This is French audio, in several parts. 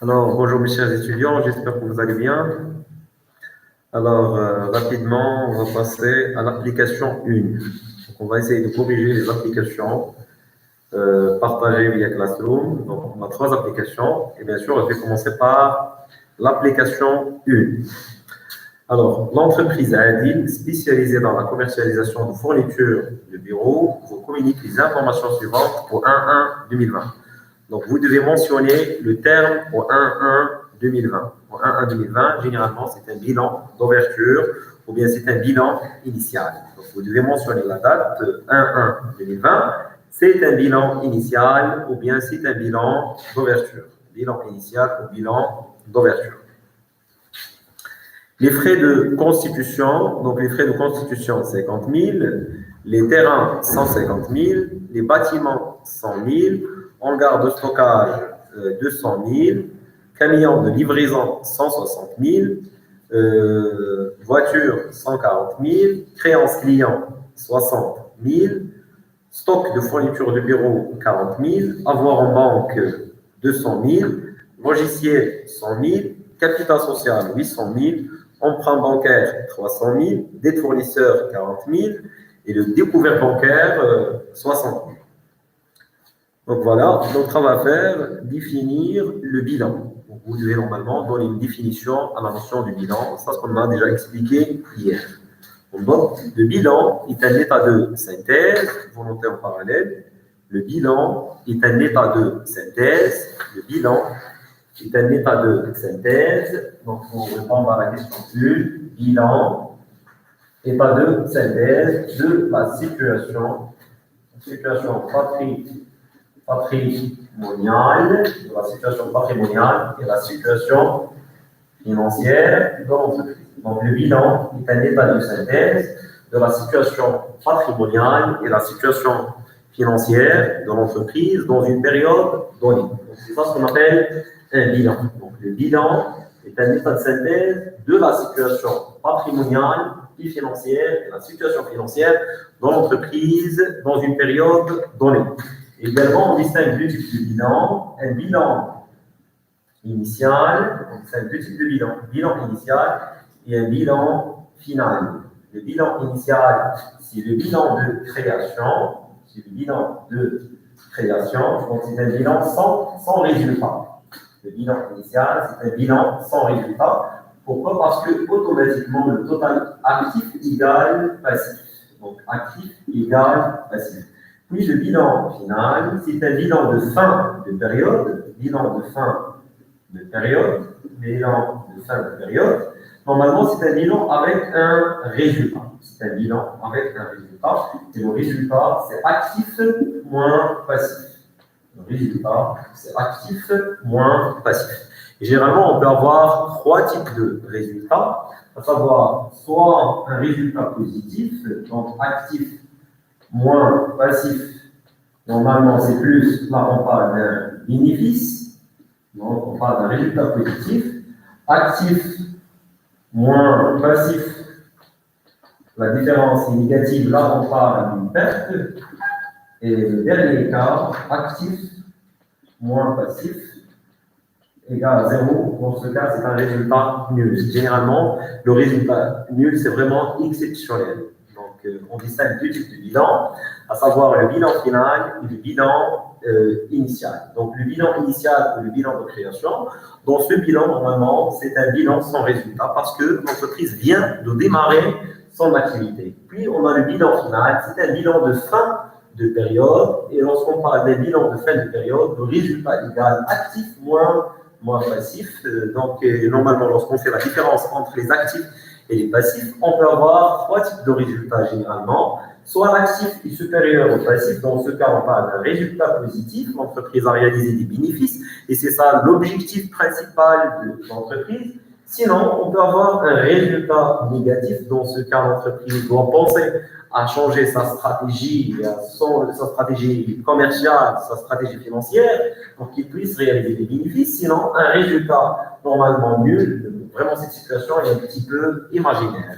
Alors, bonjour mes chers étudiants, j'espère que vous allez bien. Alors, rapidement, on va passer à l'application 1. Donc, on va essayer de corriger les applications partagées via Classroom. Donc, on a 3 applications. Et bien sûr, je vais commencer par l'application 1. Alors, l'entreprise Adil, spécialisée dans la commercialisation de fournitures de bureau, vous communique les informations suivantes pour 1-1-2020. Donc, vous devez mentionner le terme au 1-1-2020. Au 1-1-2020, généralement, c'est un bilan d'ouverture ou bien c'est un bilan initial. Donc, vous devez mentionner la date 1-1-2020. C'est un bilan initial ou bien c'est un bilan d'ouverture. Bilan initial ou bilan d'ouverture. Les frais de constitution, donc les frais de constitution, 50 000, les terrains, 150 000, les bâtiments, 100 000, hangar de stockage, 200 000, camion de livraison, 160 000, voiture, 140 000, créance client, 60 000, stock de fourniture de bureau, 40 000, avoir en banque, 200 000, logiciel, 100 000, capital social, 800 000, emprunt bancaire, 300 000, dette fournisseur, 40 000, et le découvert bancaire, 60 000. Donc voilà, notre travail à faire, définir le bilan. Donc vous devez normalement donner une définition à la notion du bilan. Ça, c'est ce qu'on a déjà expliqué hier. Donc, le bilan est un état de synthèse, volonté en parallèle. Le bilan est un état de synthèse. Le bilan est un état de synthèse. Donc, pour répondre à la question 1, bilan, état de synthèse de la situation patrimoniale, de la situation patrimoniale et la situation financière de l'entreprise. Donc, le bilan est un état de synthèse de la situation patrimoniale et la situation financière de l'entreprise dans une période donnée. C'est ça ce qu'on appelle un bilan. Donc, le bilan est un état de synthèse de la situation patrimoniale et financière et la situation financière de l'entreprise dans une période donnée. Également, on distingue deux types de bilan. Un bilan initial, donc c'est deux types de bilan. Bilan initial et un bilan final. Le bilan initial, c'est le bilan de création. C'est le bilan de création. Donc, c'est un bilan sans résultat. Le bilan initial, c'est un bilan sans résultat. Pourquoi? Parce que automatiquement, le total actif égale passif. Donc, actif égale passif. Puis, le bilan final, c'est un bilan de fin de période. Bilan de fin de période. Bilan de fin de période. Normalement, c'est un bilan avec un résultat. C'est un bilan avec un résultat. Et le résultat, c'est actif moins passif. Le résultat, c'est actif moins passif. Et généralement, on peut avoir 3 types de résultats, à savoir soit un résultat positif, donc actif moins passif. Normalement, c'est plus, là, on parle d'un bénéfice, donc on parle d'un résultat positif. Actif moins passif, la différence est négative, là on parle d'une perte. Et le dernier cas, actif moins passif égale 0. Dans ce cas, c'est un résultat nul. Généralement, le résultat nul, c'est vraiment exceptionnel. Donc, on distingue deux types de bilan, à savoir le bilan final et le bilan initial. Donc, le bilan initial ou le bilan de création, dans ce bilan, normalement, c'est un bilan sans résultat parce que l'entreprise vient de démarrer son activité. Puis, on a le bilan final, c'est un bilan de fin de période. Et lorsqu'on parle d'un bilan de fin de période, le résultat égal actif moins passif. Donc, normalement, lorsqu'on fait la différence entre les actifs et les passifs, on peut avoir 3 types de résultats généralement. Soit l'actif est supérieur au passif, dans ce cas, on parle d'un résultat positif, l'entreprise a réalisé des bénéfices, et c'est ça l'objectif principal de l'entreprise. Sinon, on peut avoir un résultat négatif, dans ce cas, l'entreprise doit penser à changer sa stratégie commerciale, sa stratégie financière, pour qu'il puisse réaliser des bénéfices. Sinon, un résultat normalement nul, vraiment cette situation est un petit peu imaginaire.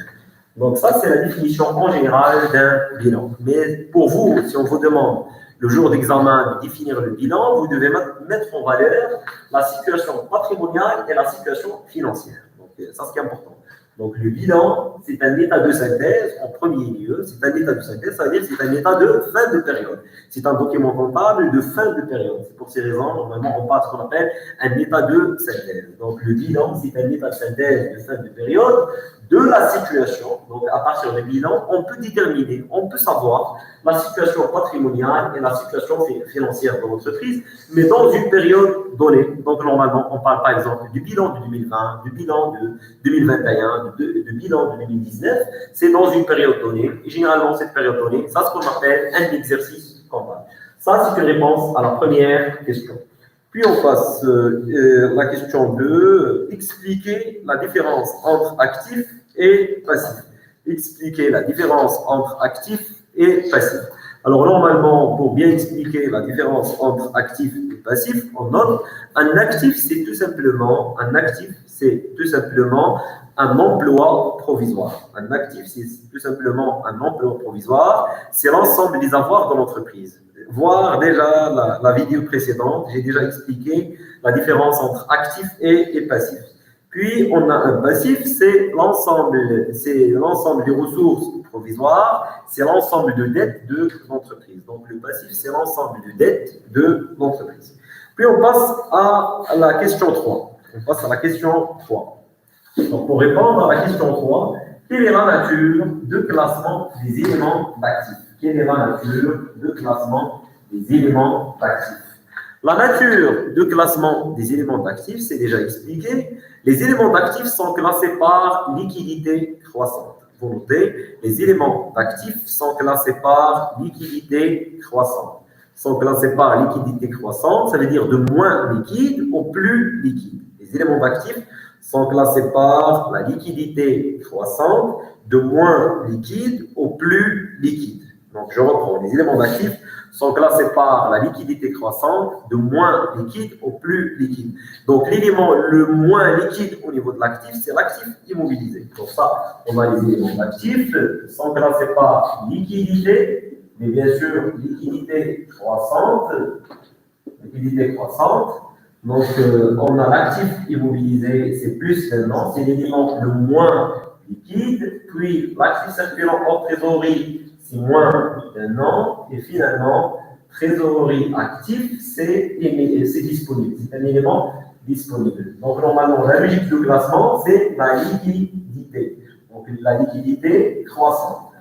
Donc ça, c'est la définition en général d'un bilan. Mais pour vous, si on vous demande le jour d'examen, de définir le bilan, vous devez mettre en valeur la situation patrimoniale et la situation financière. Donc, ça, c'est important. Donc, le bilan, c'est un état de synthèse en premier lieu. C'est un état de synthèse, c'est-à-dire que c'est un état de fin de période. C'est un document comptable de fin de période. C'est pour ces raisons, normalement, on passe ce qu'on appelle un état de synthèse. Donc, le bilan, c'est un état de synthèse de fin de période de la situation. Donc, à partir du bilan, on peut déterminer, on peut savoir la situation patrimoniale et la situation financière de l'entreprise, mais dans une période donnée. Donc, normalement, on parle par exemple du bilan de 2020, du bilan de 2021, du bilan de 2019. C'est dans une période donnée. Et généralement, cette période donnée, ça, c'est ce qu'on appelle un exercice comptable. Ça, c'est une réponse à la première question. Puis on passe la question 2, expliquer la différence entre actif et passif. Expliquer la différence entre actif et passif. Alors normalement, pour bien expliquer la différence entre actif et passif, on note un actif, c'est tout simplement un emploi provisoire. Un actif, c'est tout simplement un emploi provisoire. C'est l'ensemble des avoirs de l'entreprise. Voir déjà la vidéo précédente, j'ai déjà expliqué la différence entre actif et passif. Puis, on a un passif, c'est l'ensemble des ressources provisoires, c'est l'ensemble de dettes de l'entreprise. Donc, le passif, c'est l'ensemble de dettes de l'entreprise. Puis, on passe à la question 3. Donc, pour répondre à la question 3, quelle est la nature de classement des éléments d'actifs? Quelle est la nature de classement des éléments d'actifs? La nature de classement des éléments d'actifs, c'est déjà expliqué. Les éléments d'actifs sont classés par liquidité croissante. Vous notez, les éléments d'actifs sont classés par liquidité croissante. Sont classés par liquidité croissante, ça veut dire de moins liquide au plus liquide. Les éléments d'actifs sont classés par la liquidité croissante, de moins liquide au plus liquide. Donc, je reprends. Les éléments d'actifs sont classés par la liquidité croissante, de moins liquide au plus liquide. Donc, l'élément le moins liquide au niveau de l'actif, c'est l'actif immobilisé. Pour ça, on a les éléments d'actifs, sont classés par liquidité, mais bien sûr, liquidité croissante. Donc, on a l'actif immobilisé, c'est plus d'un an, c'est l'élément le moins liquide. Puis, l'actif circulant hors trésorerie, c'est moins d'un an. Et finalement, trésorerie active, c'est disponible. C'est un élément disponible. Donc, normalement, la logique de classement, c'est la liquidité. Donc, la liquidité croissante.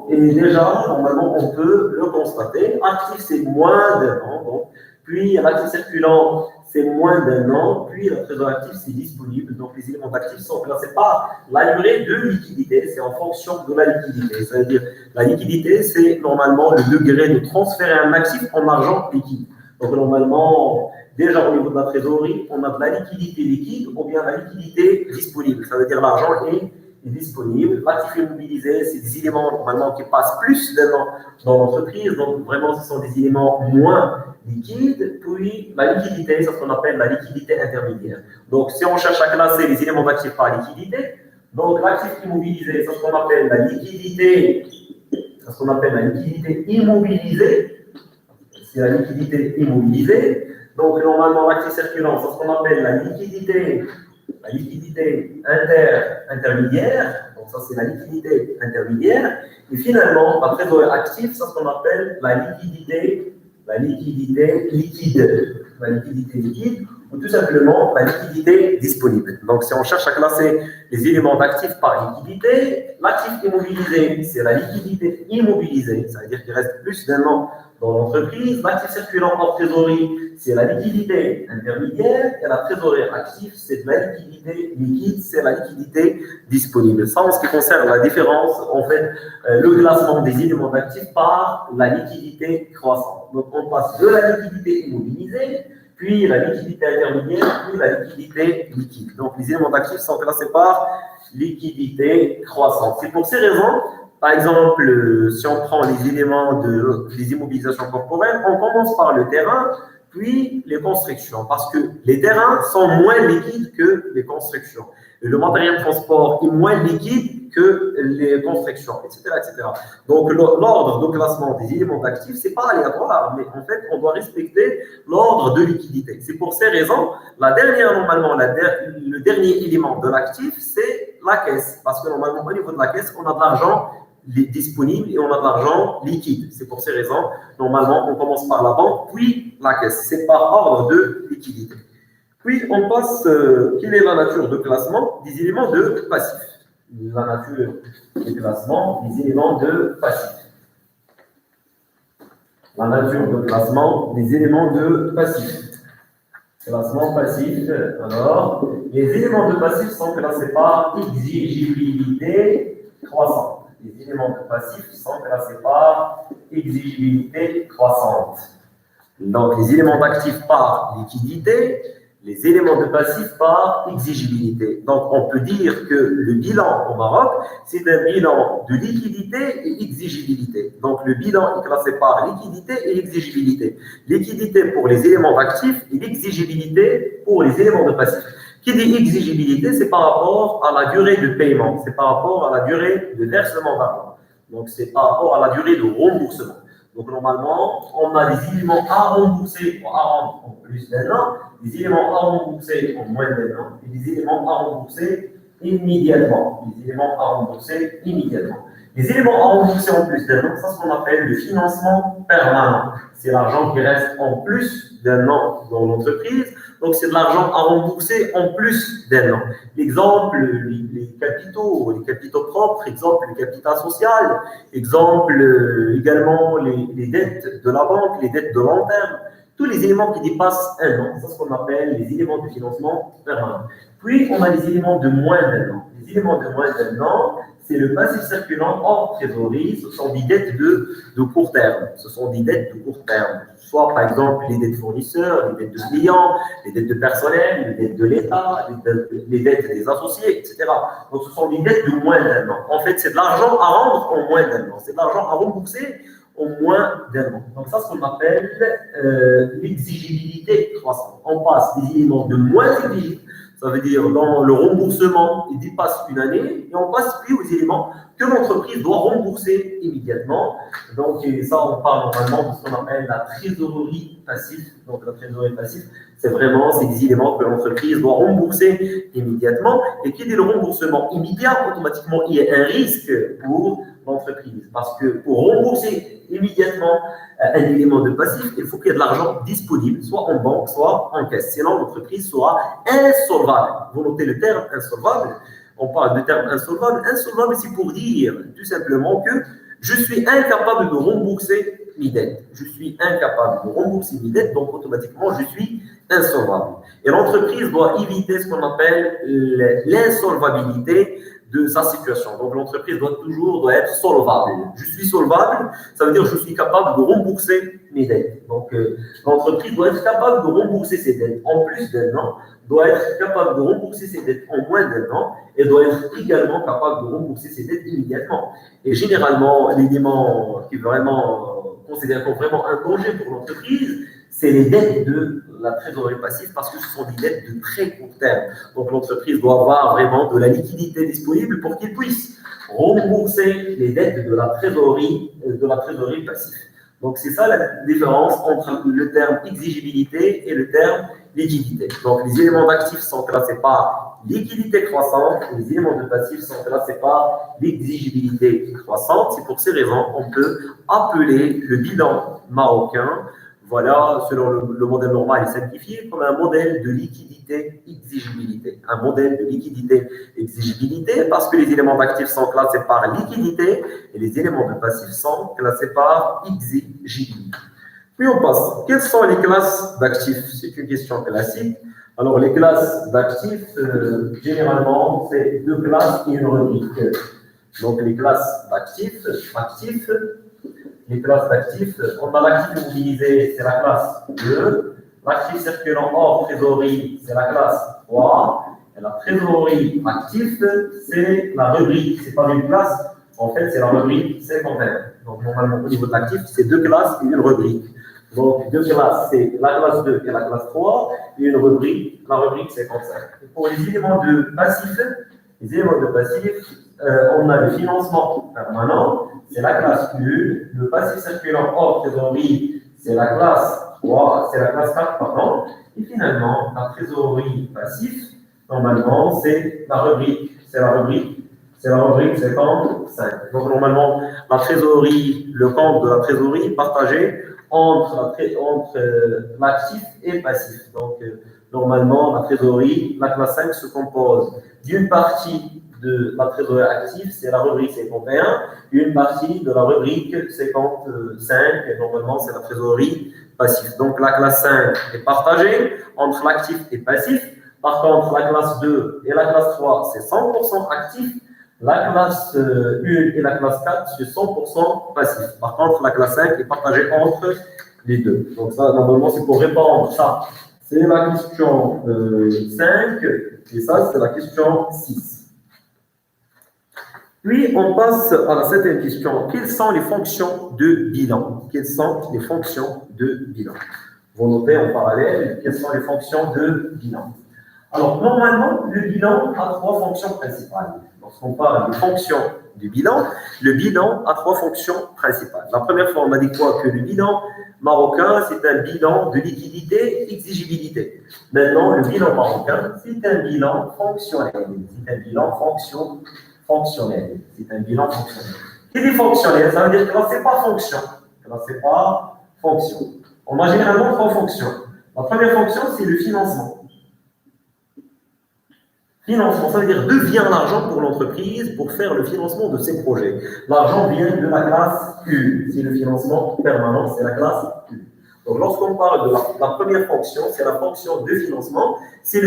Et déjà, normalement, on peut le constater. Actif, c'est moins d'un an. Donc, puis, l'actif circulant, c'est moins d'un an. Puis, la trésorerie active, c'est disponible. Donc, les éléments d'actifs sont classés par la durée de liquidité. C'est en fonction de la liquidité. C'est-à-dire, la liquidité, c'est normalement le degré de transférer un actif en argent liquide. Donc, normalement, déjà au niveau de la trésorerie, on a de la liquidité liquide ou bien la liquidité disponible. Ça veut dire l'argent est disponible. L'actif immobilisé, c'est des éléments normalement qui passent plus d'un an dans l'entreprise. Donc, vraiment, ce sont des éléments moins liquides. Puis, la liquidité, c'est ce qu'on appelle la liquidité intermédiaire. Donc, si on cherche à classer les éléments d'actifs par liquidité, donc l'actif immobilisé, c'est ce qu'on appelle la liquidité, immobilisée. C'est la liquidité immobilisée. Donc, normalement, l'actif circulant, c'est ce qu'on appelle la liquidité intermédiaire. Donc, ça, c'est la liquidité intermédiaire. Et finalement, la trésorerie active, c'est ce qu'on appelle la liquidité liquide, ou tout simplement la liquidité disponible. Donc, si on cherche à classer les éléments d'actifs par liquidité, l'actif immobilisé, c'est la liquidité immobilisée, ça veut dire qu'il reste plus d'un an dans l'entreprise. L'actif circulant hors trésorerie, c'est la liquidité intermédiaire, et la trésorerie active, c'est de la liquidité liquide, c'est la liquidité disponible. Ça, en ce qui concerne la différence, en fait, le classement des éléments d'actifs par la liquidité croissante. Donc, on passe de la liquidité immobilisée, puis la liquidité intermédiaire, puis la liquidité liquide. Donc, les éléments d'actifs sont classés par liquidité croissante. C'est pour ces raisons, par exemple, si on prend les éléments des immobilisations corporelles, on commence par le terrain, puis les constructions, parce que les terrains sont moins liquides que les constructions. le matériel de transport est moins liquide que les constructions, etc., etc. Donc, l'ordre de classement des éléments d'actifs, ce n'est pas aléatoire, mais en fait, on doit respecter l'ordre de liquidité. C'est pour ces raisons, normalement, le dernier élément de l'actif, c'est la caisse. Parce que normalement, au niveau de la caisse, on a de l'argent disponible et on a de l'argent liquide. C'est pour ces raisons, normalement, on commence par la banque, puis la caisse. C'est par ordre de liquidité. Puis, on passe, quelle est la nature de classement des éléments de passif? La nature de classement des éléments de passif. La nature de classement des éléments de passif. Classement passif. Alors, les éléments de passif sont classés par exigibilité croissante. Les éléments de passif sont classés par exigibilité croissante. Donc, les éléments d'actifs par liquidité, les éléments de passif par exigibilité. Donc, on peut dire que le bilan au Maroc, c'est un bilan de liquidité et exigibilité. Donc, le bilan est classé par liquidité et exigibilité. Liquidité pour les éléments d'actifs et l'exigibilité pour les éléments de passif. Qui dit exigibilité, c'est par rapport à la durée de paiement, c'est par rapport à la durée de versement d'argent. Donc, c'est par rapport à la durée de remboursement. Donc, normalement, on a des éléments à rembourser en plus d'un an, des éléments à rembourser en moins d'un an, et des éléments à rembourser immédiatement. Les éléments à rembourser immédiatement. Les éléments à rembourser en plus d'un an, c'est ce qu'on appelle le financement permanent. C'est l'argent qui reste en plus d'un an dans l'entreprise. Donc, c'est de l'argent à rembourser en plus d'un an. L'exemple, les capitaux propres, exemple, le capital social, exemple, également les dettes de la banque, les dettes de long terme, tous les éléments qui dépassent un an, c'est ce qu'on appelle les éléments de financement permanent. Puis, on a les éléments de moins d'un an. Les éléments de moins d'un an, c'est le passif circulant hors trésorerie, ce sont des dettes de court terme. Ce sont des dettes de court terme. Soit, par exemple, les dettes fournisseurs, les dettes de clients, les dettes de personnel, les dettes de l'État, les dettes des associés, etc. Donc, ce sont des dettes de moins d'un an. En fait, c'est de l'argent à rendre en moins d'un an. C'est de l'argent à rembourser au moins d'un an. Donc, ça, c'est ce qu'on appelle l'exigibilité croissante. On passe des éléments de moins exigibles, ça veut dire dans le remboursement, il dépasse une année, et on passe puis aux éléments que l'entreprise doit rembourser immédiatement. Donc, et ça, on parle normalement de ce qu'on appelle la trésorerie passive. Donc, la trésorerie passive, c'est vraiment ces éléments que l'entreprise doit rembourser immédiatement. Et qui dit le remboursement immédiat, automatiquement, il y a un risque pour l'entreprise. Parce que pour rembourser immédiatement un élément de passif, il faut qu'il y ait de l'argent disponible, soit en banque, soit en caisse. Sinon, l'entreprise sera insolvable. Vous notez le terme insolvable. On parle de terme insolvable. Insolvable, c'est pour dire tout simplement que je suis incapable de rembourser mes dettes. Je suis incapable de rembourser mes dettes, donc automatiquement, je suis insolvable. Et l'entreprise doit éviter ce qu'on appelle l'insolvabilité de sa situation. Donc, l'entreprise doit être solvable. Je suis solvable, ça veut dire que je suis capable de rembourser mes dettes. Donc, l'entreprise doit être capable de rembourser ses dettes en plus d'un an, doit être capable de rembourser ses dettes en moins d'un an et doit être également capable de rembourser ses dettes immédiatement. Et généralement, l'élément qui est vraiment considéré comme vraiment un danger pour l'entreprise, c'est les dettes de la trésorerie passive parce que ce sont des dettes de très court terme. Donc, l'entreprise doit avoir vraiment de la liquidité disponible pour qu'il puisse rembourser les dettes de la trésorerie passive. Donc, c'est ça la différence entre le terme exigibilité et le terme liquidité. Donc, les éléments d'actifs sont classés par liquidité croissante et les éléments de passifs sont classés par l'exigibilité croissante. C'est pour ces raisons qu'on peut appeler le bilan marocain, voilà, selon le modèle normal et simplifié, comme un modèle de liquidité-exigibilité. Un modèle de liquidité-exigibilité parce que les éléments d'actifs sont classés par liquidité et les éléments de passifs sont classés par exigibilité. Puis on passe. Quelles sont les classes d'actifs? C'est une question classique. Alors, les classes d'actifs, généralement, c'est deux classes et une rubrique. Donc, les classes d'actifs, les classes d'actifs, on a l'actif immobilisé, c'est la classe 2. L'actif circulant hors trésorerie, c'est la classe 3. Et la trésorerie active, c'est la rubrique. Ce n'est pas une classe, en fait, c'est la rubrique secondaire. Donc, normalement, au niveau de l'actif, c'est deux classes et une rubrique. Donc, deux classes, c'est la classe 2 et la classe 3, et une rubrique, la rubrique 55. Et pour les éléments de passif, on a le financement permanent, c'est la classe 1, le passif circulant hors trésorerie, c'est la classe 3, c'est la classe 4, pardon, et finalement, la trésorerie passive, normalement, c'est la rubrique 55. Donc, normalement, la trésorerie, le compte de la trésorerie est partagé entre l'actif et le passif. Donc, normalement, la trésorerie, la classe 5 se compose d'une partie de la trésorerie active, c'est la rubrique 51, une partie de la rubrique 55, et normalement, c'est la trésorerie passive. Donc, la classe 5 est partagée entre l'actif et le passif. Par contre, la classe 2 et la classe 3, c'est 100% actif. La classe 1 et la classe 4, c'est 100% passif. Par contre, la classe 5 est partagée entre les deux. Donc ça, normalement, c'est pour répondre ça. C'est la question 5 et ça, c'est la question 6. Puis, on passe à la 7e question. Quelles sont les fonctions de bilan? Quelles sont les fonctions de bilan? Vous notez en parallèle quelles sont les fonctions de bilan. Alors, normalement, le bilan a 3 fonctions principales. Lorsqu'on parle de fonctions du bilan, le bilan a 3 fonctions principales. La première fois, on a dit quoi? Que le bilan marocain, c'est un bilan de liquidité, exigibilité. Maintenant, le bilan marocain, c'est un bilan fonctionnel. C'est un bilan fonctionnel. C'est un bilan fonctionnel. Qui dit fonctionnel, ça veut dire que là, ce n'est pas fonction. Là, ce n'est pas fonction. On a généralement 3 fonctions. La première fonction, c'est le financement. Financement, ça veut dire d'où vient l'argent pour l'entreprise pour faire le financement de ses projets. L'argent vient de la classe 1. C'est le financement permanent, c'est la classe 1. Donc, lorsqu'on parle de la première fonction, c'est la fonction de financement. C'est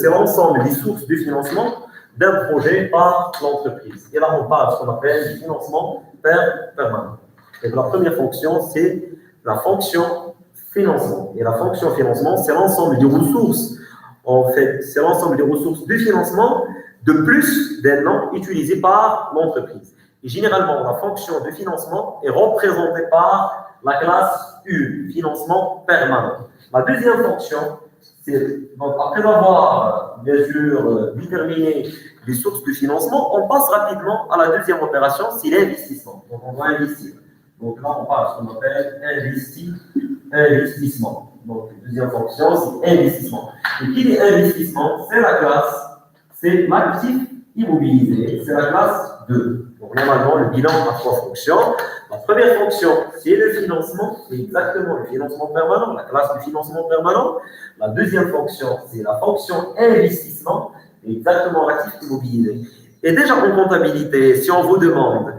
l'ensemble des sources de financement d'un projet par l'entreprise. Et là, on parle de ce qu'on appelle du financement permanent. Donc, la première fonction, c'est la fonction financement. Et la fonction financement, c'est l'ensemble des ressources. En fait, c'est l'ensemble des ressources de financement de plus d'un an utilisées par l'entreprise. Et généralement, la fonction de financement est représentée par la classe 1, financement permanent. La deuxième fonction, c'est, donc après avoir, bien sûr, déterminé les sources de financement, on passe rapidement à la deuxième opération, c'est l'investissement. Donc, on va investir. Donc là, on parle de ce qu'on appelle investissement. Donc, la deuxième fonction, c'est investissement. Et qui dit investissement, c'est la classe, c'est l'actif immobilisé, c'est la classe 2. Donc, normalement, le bilan a 3 fonctions. La première fonction, c'est le financement, c'est exactement le financement permanent, la classe du financement permanent. La deuxième fonction, c'est la fonction investissement, exactement l'actif immobilisé. Et déjà en comptabilité, si on vous demande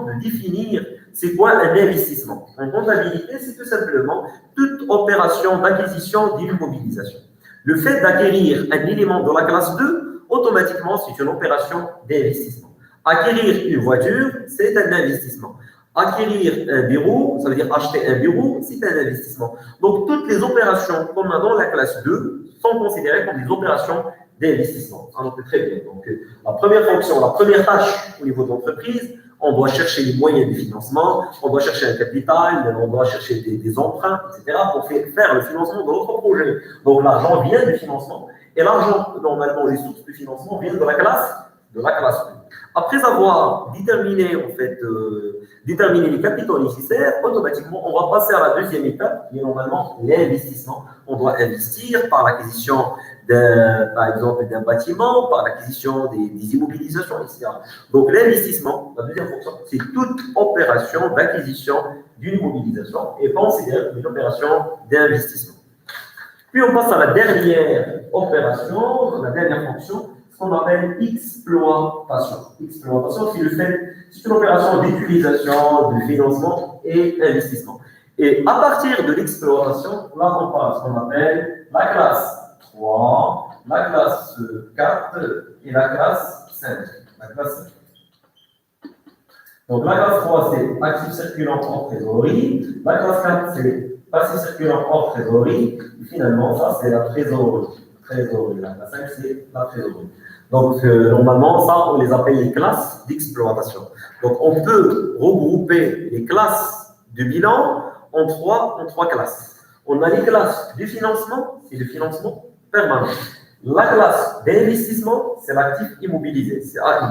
de définir c'est quoi un investissement. En comptabilité, c'est tout simplement toute opération d'acquisition d'immobilisation. Le fait d'acquérir un élément de la classe 2, automatiquement, c'est une opération d'investissement. Acquérir une voiture, c'est un investissement. Acquérir un bureau, ça veut dire acheter un bureau, c'est un investissement. Donc, toutes les opérations qu'on a dans la classe 2 sont considérées comme des opérations d'investissement. Alors, très bien. Donc, la première fonction, la première tâche au niveau de l'entreprise, on doit chercher les moyens de financement, on doit chercher un capital, on doit chercher des emprunts, etc. pour faire le financement de notre projet. Donc, l'argent vient du financement et l'argent, normalement, les sources du financement viennent de la classe 1. Après avoir déterminé les capitaux nécessaires, automatiquement, on va passer à la deuxième étape, qui est normalement l'investissement. On doit investir par l'acquisition par exemple, d'un bâtiment, par l'acquisition des immobilisations, etc. Donc, l'investissement, la deuxième fonction, c'est toute opération d'acquisition d'une immobilisation et considérée comme une opération d'investissement. Puis, on passe à la dernière opération, la dernière fonction, ce qu'on appelle exploitation. Exploitation, c'est une opération d'utilisation, de financement et investissement. Et à partir de l'exploitation, là, on parle de ce qu'on appelle la classe 3, la classe 4 et la classe 5. Donc, la classe 3, c'est actif circulant hors trésorerie. La classe 4, c'est passif circulant hors trésorerie. Et finalement, ça, c'est la trésorerie. La classe 5, c'est la trésorerie. Donc, normalement, ça, on les appelle les classes d'exploitation. Donc, on peut regrouper les classes de bilan en trois classes. On a les classes du financement, c'est le financement permanent. La classe d'investissement, c'est l'actif immobilisé, c'est AI.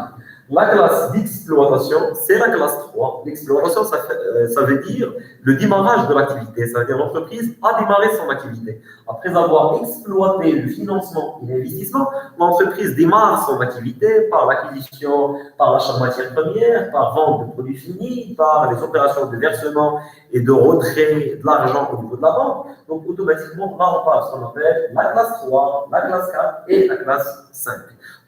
La classe d'exploitation, c'est la classe 3. L'exploitation, ça veut dire le démarrage de l'activité. Ça veut dire l'entreprise a démarré son activité. Après avoir exploité le financement et l'investissement, l'entreprise démarre son activité par l'acquisition, par l'achat de matières premières, par vente de produits finis, par les opérations de versement et de retrait de l'argent au niveau de la banque. Donc, automatiquement, là, on passe ce qu'on appelle la classe 3, la classe 4 et la classe 5.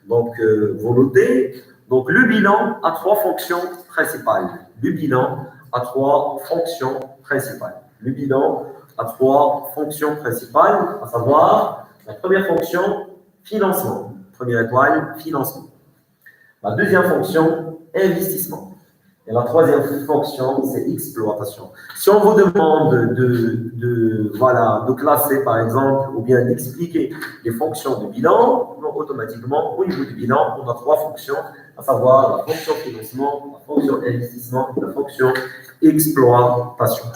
Donc, vous notez. Donc, le bilan a trois fonctions principales. Le bilan a trois fonctions principales. Le bilan a trois fonctions principales, à savoir la première fonction, financement. Première étoile, financement. La deuxième fonction, investissement. Et la troisième fonction, c'est exploitation. Si on vous demande de classer, par exemple, ou bien d'expliquer les fonctions du bilan, donc automatiquement, au niveau du bilan, on a trois fonctions, à savoir la fonction financement, la fonction investissement et la fonction exploitation.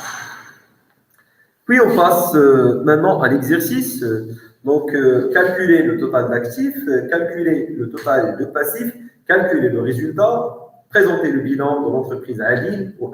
Puis on passe maintenant à l'exercice. Donc, calculer le total d'actifs, calculer le total de passifs, calculer le résultat, présenter le bilan de l'entreprise à Adil au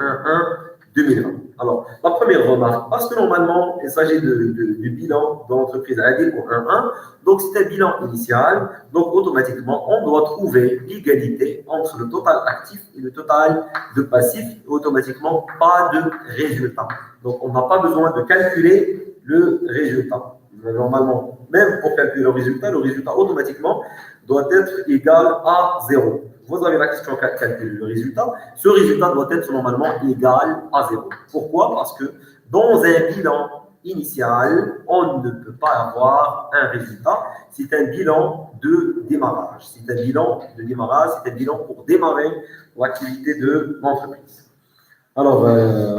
1-1-2020. Alors, la première remarque, parce que normalement, il s'agit du bilan de l'entreprise à Adil au 1-1, donc c'est un bilan initial, donc automatiquement, on doit trouver l'égalité entre le total actif et le total de passif, et automatiquement, pas de résultat. Donc, on n'a pas besoin de calculer le résultat. Normalement, même pour calculer le résultat automatiquement doit être égal à 0. Vous avez la question calculer le résultat. Ce résultat doit être normalement égal à 0. Pourquoi? Parce que dans un bilan initial, on ne peut pas avoir un résultat. C'est un bilan de démarrage. C'est un bilan de démarrage, c'est un bilan pour démarrer l'activité de l'entreprise. Alors,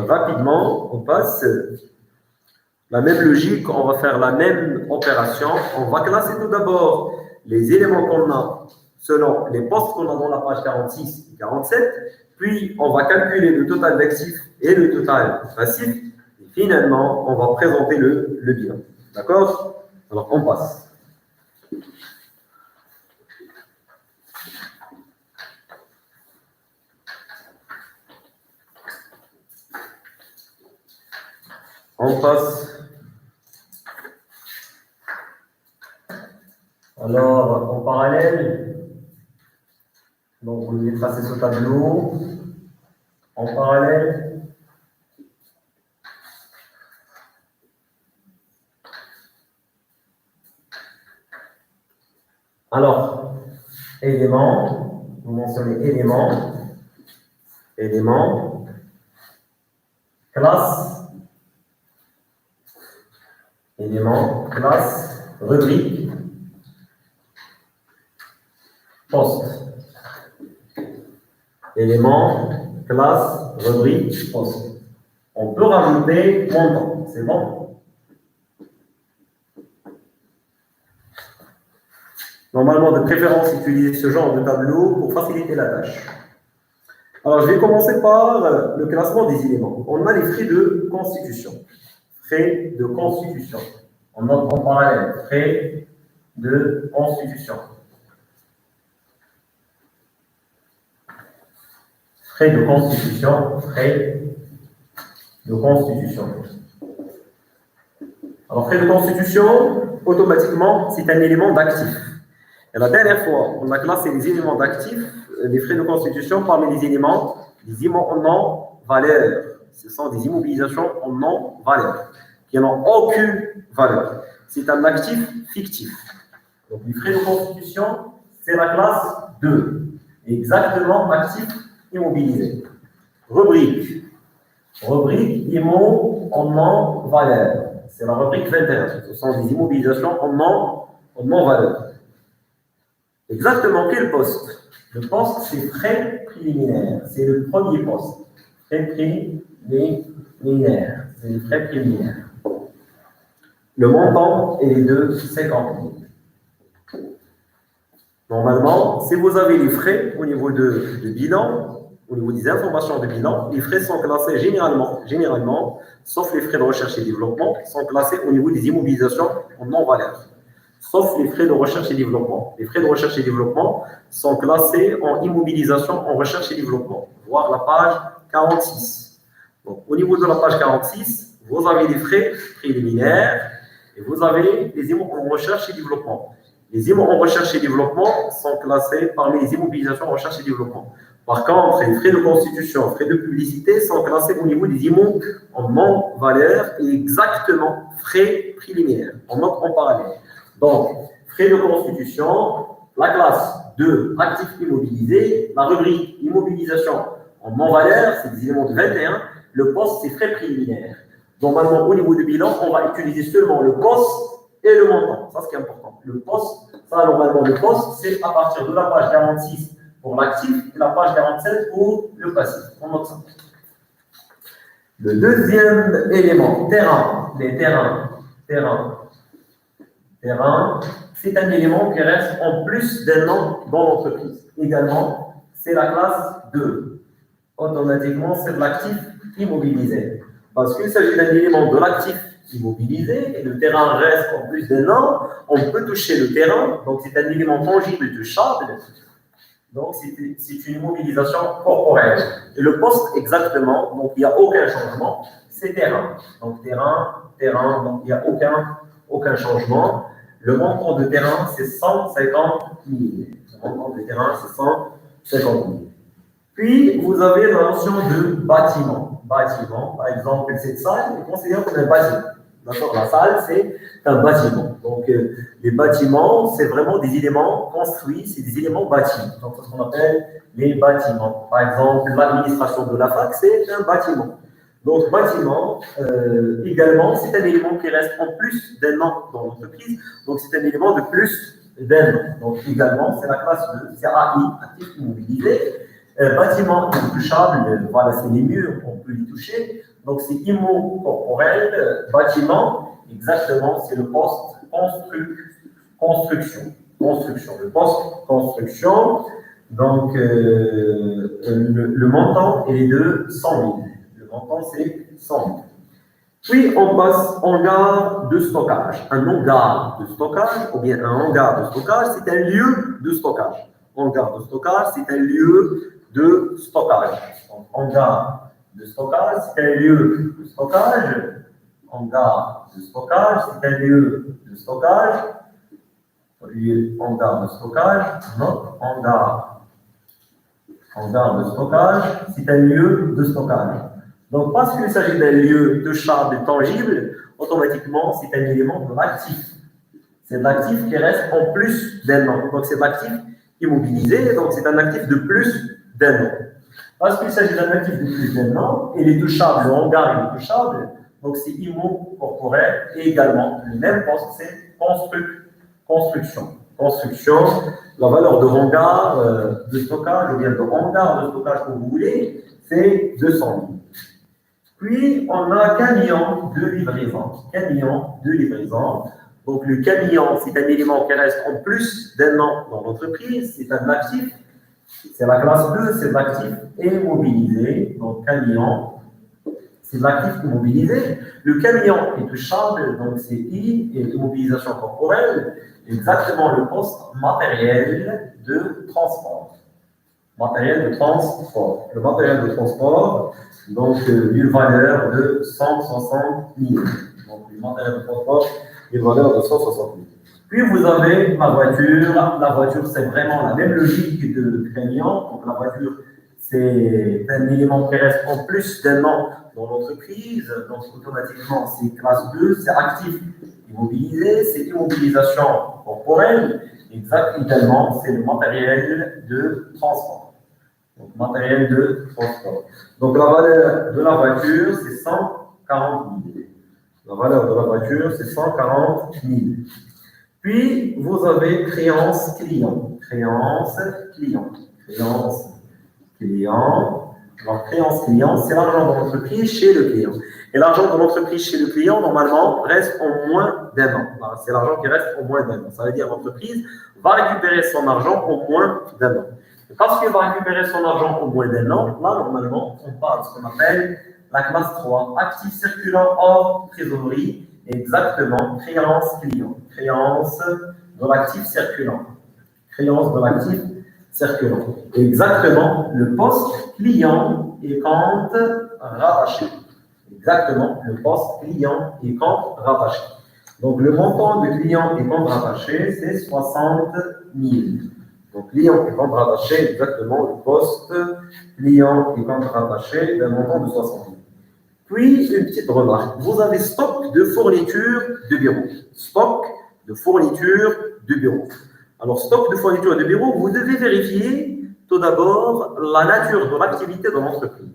rapidement, on passe. La même logique, on va faire la même opération. On va classer tout d'abord les éléments qu'on a selon les postes qu'on a dans la page 46 et 47. Puis, on va calculer le total d'actifs et le total passif. Et finalement, on va présenter le bilan. D'accord? Alors, on passe. On passe. Alors, en parallèle, donc vous devez tracer ce tableau. En parallèle, alors, éléments, vous mentionnez éléments, classe, rubrique, poste. Élément, classe, rubrique, poste. On peut rajouter montant, c'est bon? Normalement, de préférence, utiliser ce genre de tableau pour faciliter la tâche. Alors, je vais commencer par le classement des éléments. On a les frais de constitution. Frais de constitution. On note en parallèle, frais de constitution. Frais de constitution. Alors, frais de constitution, automatiquement, c'est un élément d'actif. Et la dernière fois, on a classé les éléments d'actifs, les frais de constitution, parmi les éléments en non-valeur. Ce sont des immobilisations en non-valeur, qui n'ont aucune valeur. C'est un actif fictif. Donc, les frais de constitution, c'est la classe 2. Exactement, actif immobilisé. Rubrique IMO en non-valeur. C'est la rubrique 21. Ce sont des immobilisations en non-valeur. Exactement, quel poste? Le poste, c'est frais préliminaires. C'est le premier poste. Frais préliminaires. C'est les frais préliminaires. Le montant est de 50 000. Normalement, si vous avez les frais au niveau de bilan, au niveau des informations de bilan, les frais sont classés généralement, sauf les frais de recherche et développement, sont classés au niveau des immobilisations en non-valeur. Sauf les frais de recherche et développement. Les frais de recherche et développement sont classés en immobilisation en recherche et développement. Voir la page 46. Donc, au niveau de la page 46, vous avez les frais préliminaires et vous avez les IMO en recherche et développement. Les IMO en recherche et développement sont classés parmi les immobilisations en recherche et développement. Par contre, les frais de constitution, frais de publicité sont classés au niveau des IMO en non-valeur et exactement frais préliminaires. On note en parallèle. Donc, frais de constitution, la classe 2, actifs immobilisés, la rubrique immobilisation en non-valeur, c'est des éléments de 21, le poste, c'est frais préliminaires. Normalement, au niveau du bilan, on va utiliser seulement le poste et le montant. Ça, c'est important. Le poste, ça, normalement, le poste, c'est à partir de la page 46 pour l'actif et la page 47 pour le passif. On note ça. Le deuxième élément, terrain. Les terrains. Terrain, c'est un élément qui reste en plus d'un an dans l'entreprise. Également, c'est la classe 2. Automatiquement, c'est de l'actif immobilisé. Parce qu'il s'agit d'un élément de l'actif immobilisé et le terrain reste en plus d'un an, on peut toucher le terrain, donc c'est un élément tangible touchable. Donc, c'est une immobilisation corporelle. Et le poste, exactement, donc il n'y a aucun changement, c'est terrain. Donc, terrain, donc il n'y a aucun changement. Le montant de terrain, c'est 150 000. Le montant de terrain, c'est 150 000. Puis, vous avez la notion de bâtiment. Bâtiment, par exemple, cette salle est considérée comme un bâtiment. D'accord, la salle, c'est un bâtiment. Donc, les bâtiments, c'est vraiment des éléments construits, c'est des éléments bâtis. Donc, c'est ce qu'on appelle les bâtiments. Par exemple, l'administration de la fac, c'est un bâtiment. Donc, bâtiment, également, c'est un élément qui reste en plus d'un an dans l'entreprise. Donc, c'est un élément de plus d'un an. Donc, également, c'est la classe 2, c'est AI, actif immobilisé. Bâtiment intouchable, voilà, c'est les murs, on peut les toucher. Donc, c'est immo corporel, bâtiment, exactement, c'est le poste construction. Le poste construction, donc le montant est de 100 000. Le montant, c'est 100 000. Puis, on passe en hangar de stockage. Un hangar de stockage, ou bien un hangar de stockage, c'est un lieu de stockage. Hangar de stockage, c'est un lieu de stockage. Donc, hangar de stockage, c'est un lieu de stockage. Hangar de stockage, c'est un lieu de stockage. Hangar de stockage, non, hangar de stockage, c'est un lieu de stockage. Donc, parce qu'il s'agit d'un lieu touchable, tangible, automatiquement, c'est un élément de l'actif. C'est de l'actif qui reste en plus d'un an. Donc, c'est de l'actif immobilisé, donc c'est un actif de plus d'un an. Parce qu'il s'agit d'un actif de plus d'un an, et les touchables, le hangar est touchable, donc c'est immo corporel, et également, le même poste, c'est construction. Construction, la valeur de hangar de stockage, ou bien de hangar de stockage que vous voulez, c'est 200 000. Puis, on a camion de livraison. Camion de livraison. Donc, le camion, c'est un élément qui reste en plus d'un an dans l'entreprise, c'est un actif. C'est la classe 2, c'est l'actif immobilisé. Donc, camion, c'est l'actif immobilisé. Le camion est touchable, donc c'est I et immobilisation corporelle. Exactement le poste matériel de transport. Matériel de transport. Le matériel de transport, donc d'une valeur de 160 000. Donc, le matériel de transport, une valeur de 160 000. Puis vous avez la voiture. La voiture, c'est vraiment la même logique de camion. Donc la voiture, c'est un élément qui reste en plus d'un an dans l'entreprise. Donc automatiquement, c'est classe 2, c'est actif immobilisé, c'est immobilisation corporelle. Exactement, c'est le matériel de transport. Donc matériel de transport. Donc la valeur de la voiture, c'est 140 000. La valeur de la voiture, c'est 140 000. Puis, vous avez créance client. Créance client. Alors, créance client, c'est l'argent de l'entreprise chez le client. Et l'argent de l'entreprise chez le client, normalement, reste en moins d'un an. C'est l'argent qui reste en moins d'un an. Ça veut dire que l'entreprise va récupérer son argent en moins d'un an. Parce qu'il va récupérer son argent au moins d'un an, là, normalement, on parle de ce qu'on appelle la classe 3, actif circulant hors trésorerie, exactement, créance client, créance de l'actif circulant, créance de l'actif circulant. Exactement, le poste client et compte rattaché. Exactement, le poste client et compte rattaché. Donc, le montant de client et compte rattaché, c'est 60 000. Donc, client et compte rattaché, exactement, le poste client et compte rattaché d'un montant de 60 000. Puis, une petite remarque. Vous avez stock de fourniture de bureau. Stock de fourniture de bureau. Alors, stock de fourniture de bureau, vous devez vérifier tout d'abord la nature de l'activité de l'entreprise.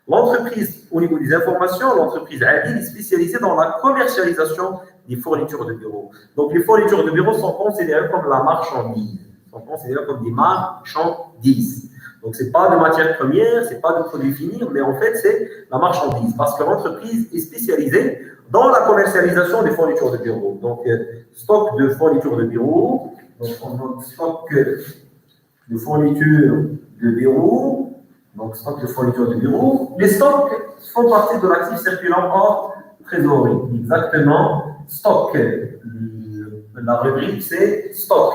L'entreprise, au niveau des informations, l'entreprise est spécialisée dans la commercialisation des fournitures de bureau. Donc, les fournitures de bureau sont considérées comme la marchandise. Sont considérées comme des marchandises. Donc, ce n'est pas de matière première, ce n'est pas de produits finis, mais en fait, c'est la marchandise. Parce que l'entreprise est spécialisée dans la commercialisation des fournitures de bureau. Donc, stock de fournitures de bureau. Donc, on a stock de fournitures de bureau. Donc, stock de fourniture de bureau. Les stocks font partie de l'actif circulant hors trésorerie. Exactement. Stock. La rubrique, c'est stock.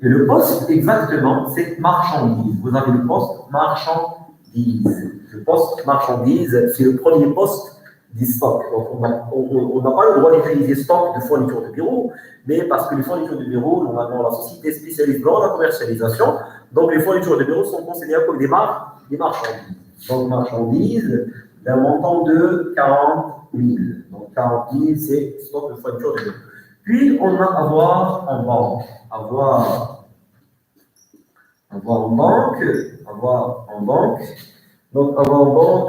Et le poste, exactement, c'est marchandise. Vous avez le poste marchandise. Le poste marchandise, c'est le premier poste du stock. Donc, on n'a pas le droit d'utiliser stock de fourniture de bureau, mais parce que les fournitures de bureau, normalement, la société spécialise dans la commercialisation, donc les fournitures de bureau sont considérées comme des marchandises. Donc, marchandises d'un montant de 40 000. Donc, 40 000, c'est stock de fourniture de bureau. Puis, on a avoir en banque. Avoir en banque. Donc, avoir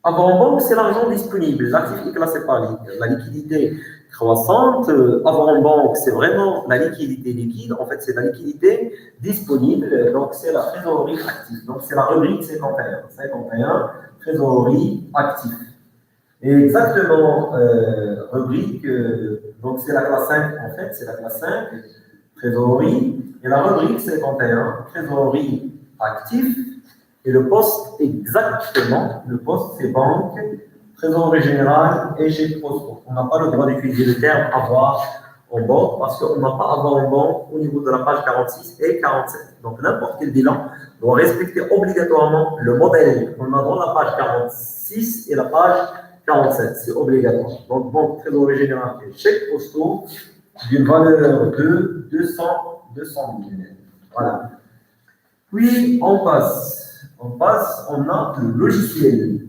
en banque, c'est l'argent disponible. L'actif est classé par la liquidité croissante. Avoir en banque, c'est vraiment la liquidité liquide. En fait, c'est la liquidité disponible. Donc, c'est la trésorerie active. Donc, c'est la rubrique 51. 51, trésorerie active. Et exactement, rubrique, donc c'est la classe 5, en fait, c'est la classe 5, trésorerie. Et la rubrique 51, trésorerie active. Et le poste, exactement, le poste, c'est banque, trésorerie générale et chèque postaux. On n'a pas le droit d'utiliser le terme avoir en banque parce qu'on n'a pas avoir en banque au niveau de la page 46 et 47. Donc, n'importe quel bilan doit respecter obligatoirement le modèle qu'on a dans la page 46 et la page 47. C'est obligatoire. Donc, banque, trésorerie générale et chèque postaux d'une valeur de 200 000. Voilà. Puis, on passe, on a le logiciel.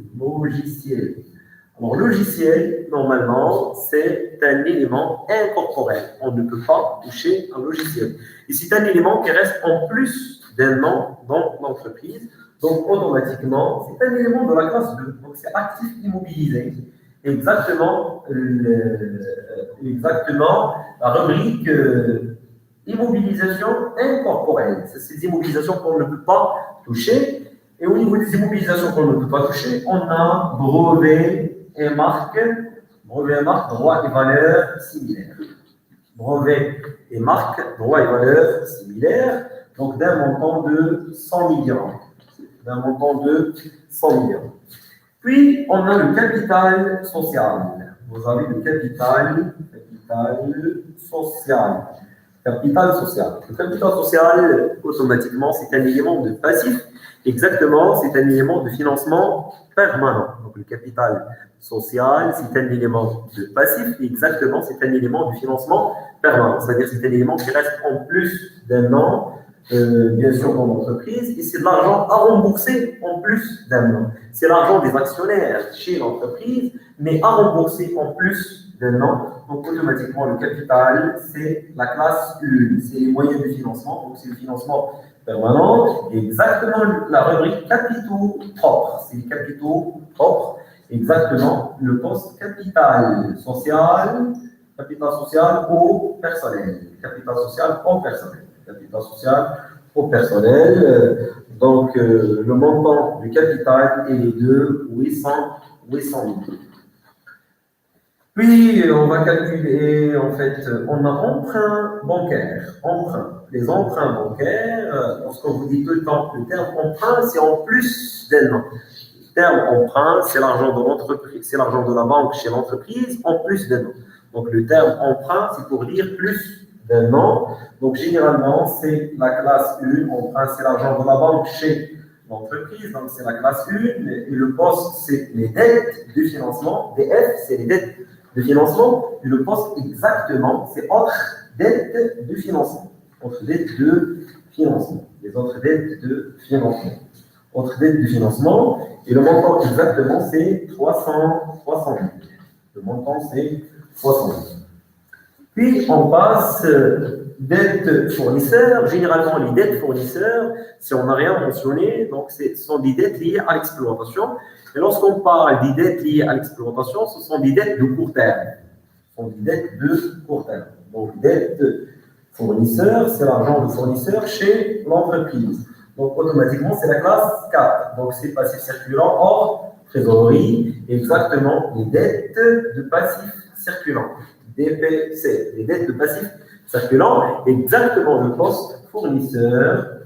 Alors, logiciel, normalement, c'est un élément incorporel. On ne peut pas toucher un logiciel. Et c'est un élément qui reste en plus d'un nom dans l'entreprise. Donc, automatiquement, c'est un élément de la classe 2. Donc, c'est actif immobilisé. Exactement, la rubrique immobilisation incorporelle. C'est ces immobilisations qu'on ne peut pas toucher. Et au niveau des immobilisations qu'on ne peut pas toucher, on a brevet et marque, droit et valeur similaires. Brevet et marque, droit et valeur similaires, donc d'un montant de 100 millions. Puis, on a le capital social. Vous avez le capital social. Le capital social, automatiquement, c'est un élément de passif. Exactement, c'est un élément de financement permanent. Donc, le capital social, c'est un élément de passif. Exactement, c'est un élément de financement permanent. C'est-à-dire, c'est un élément qui reste en plus d'un an, bien sûr, dans l'entreprise. Et c'est de l'argent à rembourser en plus d'un an. C'est l'argent des actionnaires chez l'entreprise, mais à rembourser en plus d'un an. Donc, automatiquement, le capital, c'est la classe 1. C'est les moyens de financement. Donc, c'est le financement permanent. Exactement, la rubrique capitaux propres. C'est les capitaux propres. Exactement, le poste capital social au personnel. Capital social au personnel. Donc, le montant du capital est de 800 000. Puis, on va calculer, en fait, on a emprunt bancaire. Emprunt. Les emprunts bancaires, lorsqu'on vous dit tout le temps le terme emprunt, c'est en plus d'un an. Le terme emprunt, c'est l'argent de l'entreprise, c'est l'argent de la banque chez l'entreprise en plus d'un an. Donc, le terme emprunt, c'est pour dire plus d'un an. Donc, généralement, c'est la classe 1. Emprunt, c'est l'argent de la banque chez l'entreprise. Donc, c'est la classe 1. Et le poste, c'est les dettes de financement. DF, c'est les dettes de financement. Et le poste, exactement, c'est autres dettes de financement. Autres dettes de financement. Les autres dettes de financement. Autres dettes de financement. Et le montant, exactement, c'est 300 000. Le montant, c'est 300 000. Puis, on passe dettes fournisseurs. Généralement, les dettes fournisseurs, si on n'a rien mentionné, donc ce sont des dettes liées à l'exploitation. Et lorsqu'on parle des dettes liées à l'exploitation, ce sont des dettes de court terme. Ce sont des dettes de court terme. Donc, dettes fournisseurs, c'est l'argent de fournisseur chez l'entreprise. Donc, automatiquement, c'est la classe 4. Donc, c'est passif circulant hors trésorerie. Exactement, les dettes de passif circulant. DPC, les dettes de passif circulant, exactement le poste fournisseur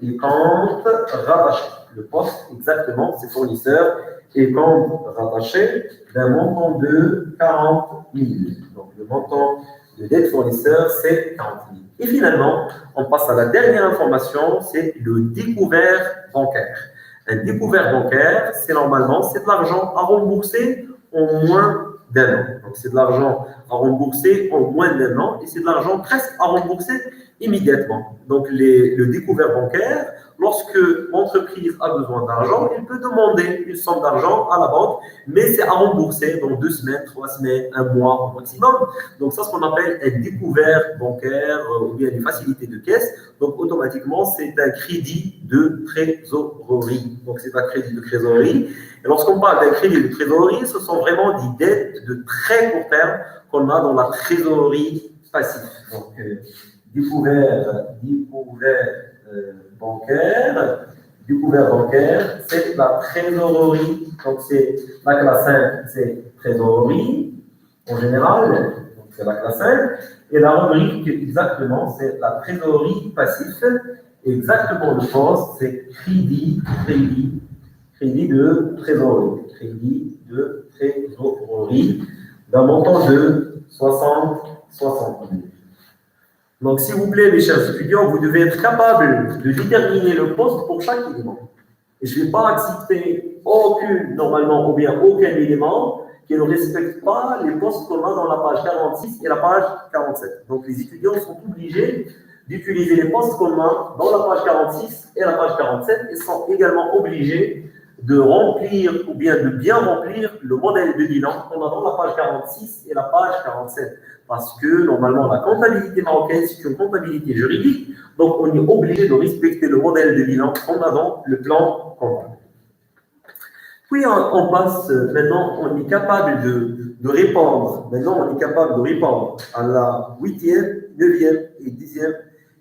et compte rattaché. Le poste, exactement, c'est fournisseur et compte rattaché d'un montant de 40 000. Donc, le montant de dette fournisseur, c'est 40 000. Et finalement, on passe à la dernière information, c'est le découvert bancaire. Un découvert bancaire, c'est normalement, c'est de l'argent à rembourser en moins d'un an. Donc, c'est de l'argent à rembourser en moins d'un an et c'est de l'argent presque à rembourser immédiatement. Donc, le découvert bancaire, lorsque l'entreprise a besoin d'argent, elle peut demander une somme d'argent à la banque, mais c'est à rembourser dans 2 semaines, 3 semaines, 1 mois au maximum. Donc, ça, ce qu'on appelle un découvert bancaire ou bien des facilités de caisse. Donc, automatiquement, c'est un crédit de trésorerie. Donc, c'est un crédit de trésorerie. Et lorsqu'on parle d'un crédit de trésorerie, ce sont vraiment des dettes de très court terme qu'on a dans la trésorerie passive. Donc, découvert bancaire, c'est la trésorerie. Donc, c'est la classe 5, c'est trésorerie en général. Donc, c'est la classe 5. Et la rubrique, exactement, c'est la trésorerie passive. Exactement, le poste, c'est crédit de trésorerie. Crédit de trésorerie d'un montant de 60 000. Donc, s'il vous plaît, mes chers étudiants, vous devez être capable de déterminer le poste pour chaque élément. Et je ne vais pas accepter normalement, ou bien aucun élément qui ne respecte pas les postes qu'on a dans la page 46 et la page 47. Donc, les étudiants sont obligés d'utiliser les postes qu'on a dans la page 46 et la page 47 et sont également obligés de remplir ou bien de bien remplir le modèle de bilan qu'on a dans la page 46 et la page 47. Parce que normalement, la comptabilité marocaine, c'est une comptabilité juridique, donc on est obligé de respecter le modèle de bilan qu'on a dans le plan comptable. Puis on passe, maintenant, on est capable de répondre. Maintenant, on est capable de répondre à la 8e, 9e et 10e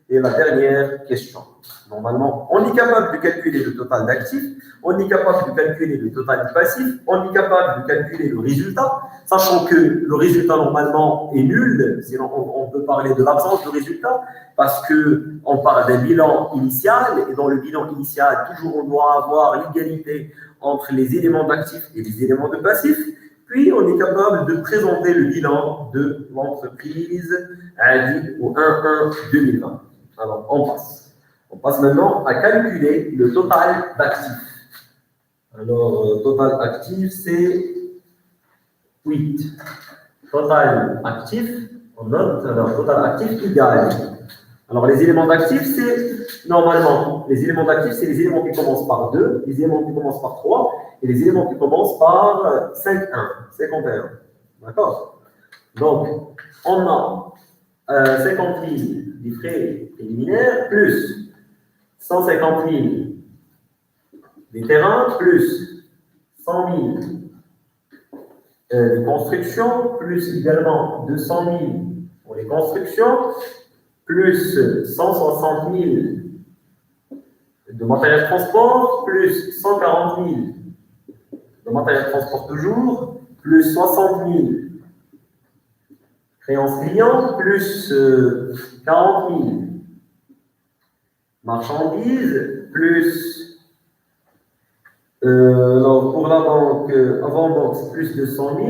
et la dernière question. Normalement, on est capable de calculer le total d'actifs, on est capable de calculer le total du passif, on est capable de calculer le résultat, sachant que le résultat normalement est nul, sinon on peut parler de l'absence de résultat, parce qu'on parle d'un bilan initial, et dans le bilan initial, toujours on doit avoir l'égalité entre les éléments d'actifs et les éléments de passifs. Puis, on est capable de présenter le bilan de l'entreprise au 1-1-2020. Alors, on passe. On passe maintenant à calculer le total d'actifs. Alors, total actif, c'est 8. Total actif, on note, alors total actif égal. Alors, les éléments d'actifs, c'est normalement, les éléments d'actifs, c'est les éléments qui commencent par 2, les éléments qui commencent par 3 et les éléments qui commencent par 51. D'accord? Donc, on a 50 000 des frais préliminaires plus 150 000 des terrains plus 100 000 de construction plus également 200 000 pour les constructions plus 160 000 de matériel de transport, plus 140 000 de matériel de transport toujours, plus 60 000 créances clients, plus 40 000 marchandises, plus, alors pour la banque, avant-banque, c'est plus de 100 000,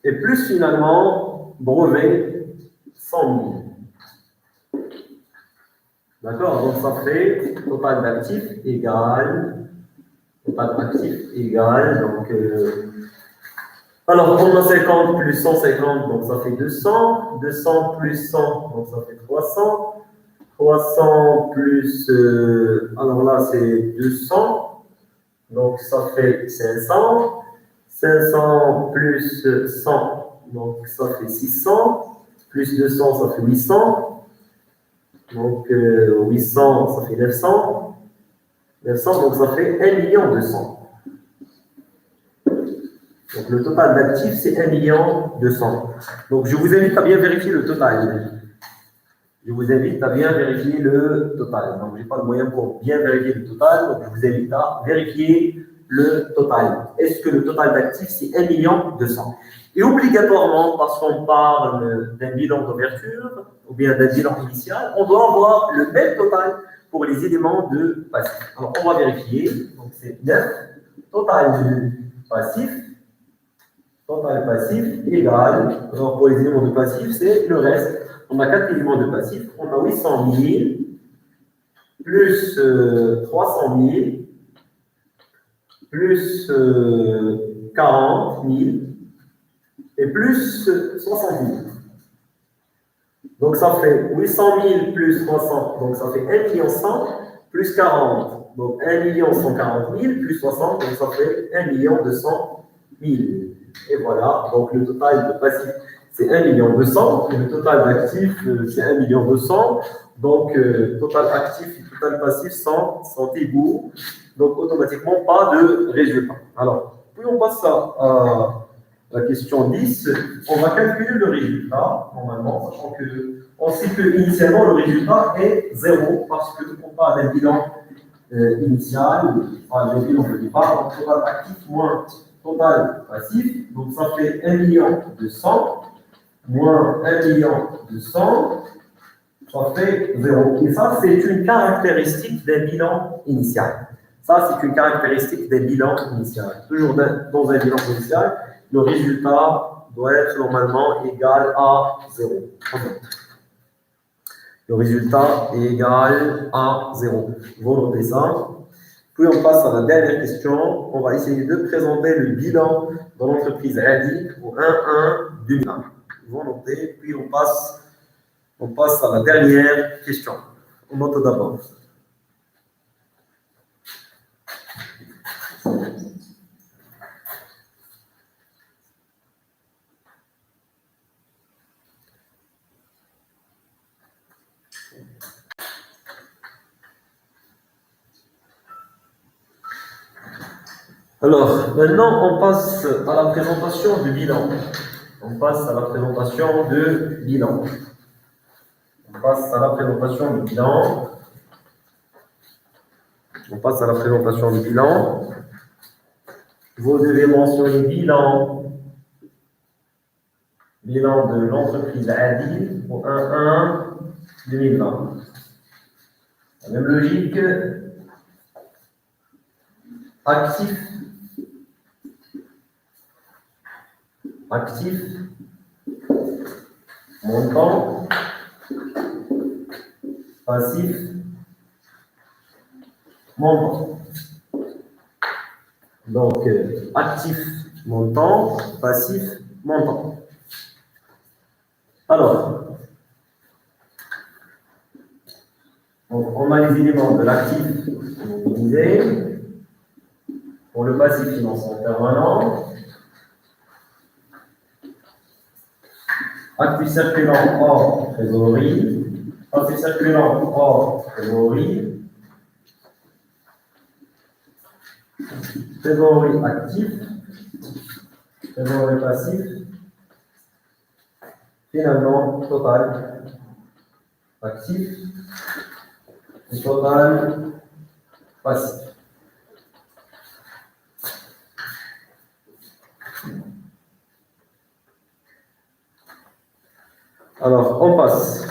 et plus finalement, brevet, 100 000. D'accord? Donc ça fait total d'actifs égale, donc, alors on a 50 plus 150, donc ça fait 200, 200 plus 100, donc ça fait 300, 300 plus, alors là c'est 200, donc ça fait 500, 500 plus 100, donc ça fait 600, plus 200, ça fait 800, donc 800, ça fait 900, 900, donc ça fait 1 200 000. Donc le total d'actifs, c'est 1 200 000. Donc je vous invite à bien vérifier le total. Je vous invite à bien vérifier le total. Donc je n'ai pas de moyen pour bien vérifier le total, donc je vous invite à vérifier le total. Est-ce que le total d'actifs, c'est 1 200 000? Et obligatoirement, parce qu'on parle d'un bilan d'ouverture ou bien d'un bilan initial, on doit avoir le même total pour les éléments de passif. Alors, on va vérifier. Donc, c'est 9. Total de passif. Total passif égale. Alors, pour les éléments de passif, c'est le reste. On a 4 éléments de passif. On a 800 000 plus 300 000 plus 40 000 et plus 60 000. Donc ça fait 800 000 plus 300, donc ça fait 1 100 000 plus 40. Donc 1 140 000 plus 60, donc ça fait 1 200 000. Et voilà, donc le total de passif, c'est 1 200 000, et le total d'actifs, c'est 1 200 000. Donc total actif et total passif sont égaux. Donc automatiquement, pas de résultat. Alors, puis on passe à la question 10, on va calculer le résultat, normalement, sachant qu'on sait que initialement le résultat est 0, parce qu'on parle d'un bilan initial, enfin, le bilan de départ, donc total actif moins total passif, donc ça fait 1 200 000 moins 1 200 000, ça fait 0. Et ça, c'est une caractéristique d'un bilan initial. Ça, c'est une caractéristique d'un bilan initial. Toujours dans un bilan initial, le résultat doit être normalement égal à 0. Le résultat est égal à 0. Vous notez ça. Puis on passe à la dernière question. On va essayer de présenter le bilan de l'entreprise Adi au 1-1-2001. Vous notez, puis on passe à la dernière question. On note d'abord. Alors, maintenant, on passe à la présentation du bilan. On passe à la présentation du bilan. On passe à la présentation du bilan. On passe à la présentation du bilan. Vous devez mentionner bilan. Bilan de l'entreprise Adi au 1-1-2020. La même logique. Actif. Actif. Montant. Passif. Montant. Donc, actif, montant, passif, montant. Alors, on a les éléments de l'actif mobilisé. Pour le passif financement permanent. Actif circulant hors trésorerie. Actif circulant hors trésorerie. Trésorerie active. Trésorerie passive. Finalement, total actif et total passif. Alors, on passe.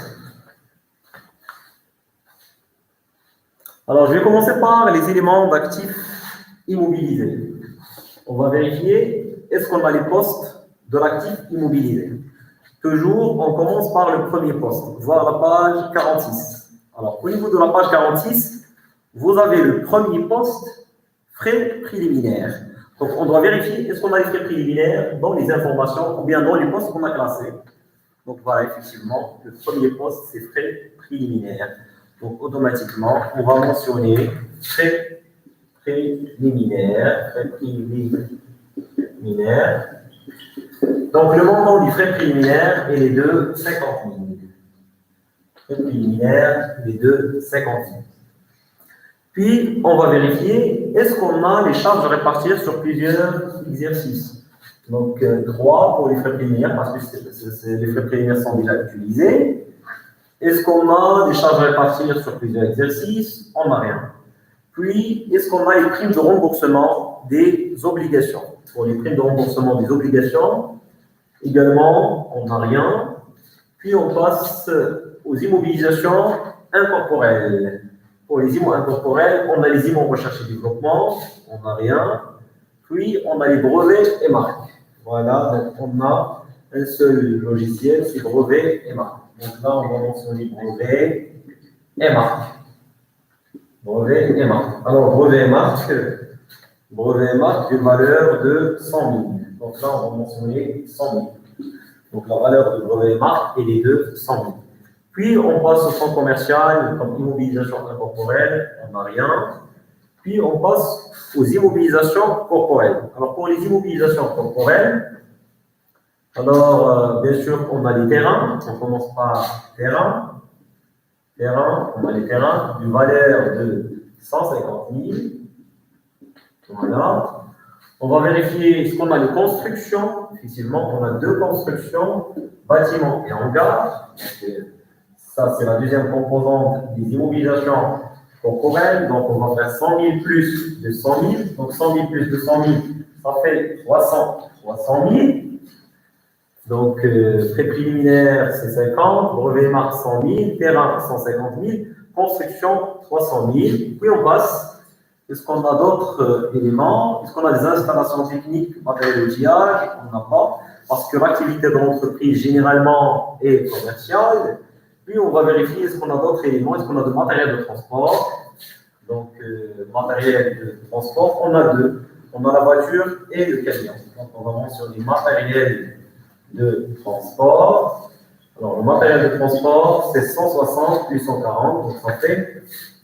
Alors, je vais commencer par les éléments d'actifs immobilisés. On va vérifier, est-ce qu'on a les postes de l'actif immobilisé? Toujours, on commence par le premier poste, voir la page 46. Alors, au niveau de la page 46, vous avez le premier poste, frais préliminaires. Donc, on doit vérifier, est-ce qu'on a les frais préliminaires dans les informations ou bien dans les postes qu'on a classés. Donc, voilà, effectivement, le premier poste, c'est frais préliminaires. Donc, automatiquement, on va mentionner frais préliminaires. Donc, le montant du frais préliminaire est les de 50 000. Frais préliminaires, les de 50 000. Puis, on va vérifier, est-ce qu'on a les charges à répartir sur plusieurs exercices? Donc, 3 pour les frais préliminaires, parce que les frais préliminaires sont déjà utilisés. Est-ce qu'on a des charges à répartir sur plusieurs exercices? On n'a rien. Puis, est-ce qu'on a les primes de remboursement des obligations? Pour les primes de remboursement des obligations, également, on n'a rien. Puis, on passe aux immobilisations incorporelles. Pour les IMO incorporels, on a les IMO recherche et développement, on n'a rien. Puis, on a les brevets et marques. Voilà, donc on a un seul logiciel, c'est brevets et marques. Donc là, on va mentionner brevets et marques. Brevets et marques. Alors, brevets et marques d'une valeur de 100 000. Donc là, on va mentionner 100 000. Donc la valeur de brevets et marques est les de 100 000. Puis, on passe au fonds commercial, comme immobilisation incorporelle, on n'a rien. Puis, on passe aux immobilisations corporelles. Alors, pour les immobilisations corporelles, alors, bien sûr, on a les terrains. On commence par terrain. On a les terrains d'une valeur de 150 000. Voilà. On va vérifier ce qu'on a les constructions. Effectivement, on a 2 constructions, bâtiments et hangars. Ça, c'est la deuxième composante des immobilisations corporelles. Donc, on va faire 100 000 plus de 100 000. Donc, 100 000 plus de 100 000, ça fait 300 000. Donc, frais préliminaires, c'est 50. Brevet marque, 100 000. Terrain, 150 000. Construction, 300 000. Puis, on passe. Est-ce qu'on a d'autres éléments? Est-ce qu'on a des installations techniques, matériel d'outillage? On n'a pas. Parce que l'activité de l'entreprise, généralement, est commerciale. Puis, on va vérifier est-ce qu'on a d'autres éléments, est-ce qu'on a de matériel de transport. Donc, matériel de transport, on a 2. On a la voiture et le camion. Donc, on va mentionner matériel de transport. Alors, le matériel de transport, c'est 160 plus 140, donc ça fait